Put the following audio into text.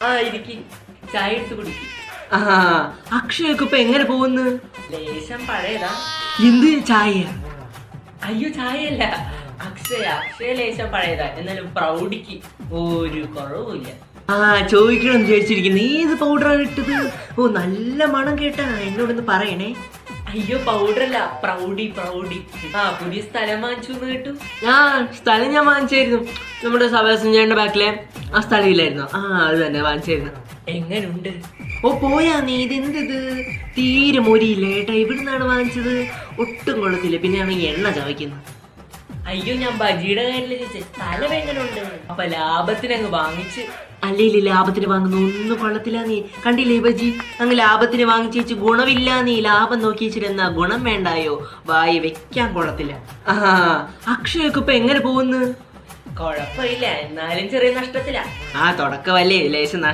ആ ഇരിക്കി, ചായ എടുത്ത് കുടിക്കും. ആ അക്ഷയൊക്കെ ഇപ്പൊ എങ്ങനെ പോകുന്നു? ലേശം പഴയതാ. എന്ത് ചായ? അയ്യോ ചായയല്ല, അക്ഷയ ലേശം പഴയതാ, എന്നാലും പ്രൗഢിക്ക് ഒരു കുറവുമില്ല. ആ ചോദിക്കണം വിചാരിച്ചിരിക്കുന്നു, ഏത് പൗഡറാണ് ഇട്ടത്? ഓ നല്ല മണം കേട്ടാ, എന്നോടൊന്ന് പറയണേ. അയ്യോ പൗഡറല്ല, പ്രൗഢി. ആ പുതിയ സ്ഥലം വാങ്ങിച്ചു എന്ന് കേട്ടു. ആ സ്ഥലം ഞാൻ വാങ്ങിച്ചായിരുന്നു, നമ്മുടെ സഭാസഞ്ചേട്ടന്റെ ബാക്കിലെ ആ സ്ഥലം ഇല്ലായിരുന്നു. ആ അത് തന്നെ വാങ്ങിച്ചായിരുന്നു. എങ്ങനുണ്ട്? ഓ പോയാ നീ, ഇതെന്തത് തീരെ മൊരിയില്ല ഏട്ടാ. ഇവിടുന്നാണ് വാങ്ങിച്ചത്, ഒട്ടും കൊള്ളത്തില്ല. പിന്നെ ആണെങ്കിൽ എണ്ണ ചവയ്ക്കുന്നു. അയ്യോ ഞാൻ ബജിയുടെ കാര്യത്തിൽ ചോദിച്ചേ, സ്ഥലം എങ്ങനുണ്ട്? അപ്പൊ ലാഭത്തിനങ്ങ് വാങ്ങിച്ച്. അല്ലേല് ലാഭത്തിന് വാങ്ങുന്നു ഒന്നും കൊള്ളത്തില്ല. നീ കണ്ടില്ലേ ബജി, അങ്ങ് ലാഭത്തിന് വാങ്ങിച്ചേച്ച് ഗുണമില്ല. നീ ലാഭം നോക്കി വെച്ചിരുന്നാ ഗുണം വേണ്ടായോ? വായി വെക്കാൻ കൊള്ളത്തില്ല. ആ അക്ഷയൊക്കെ ഇപ്പൊ എങ്ങനെ പോകുന്നു? കൊഴപ്പില്ല, എന്നാലും ചെറിയ നഷ്ടത്തിലാ. ആ തുടക്കമല്ലേ, ലേശം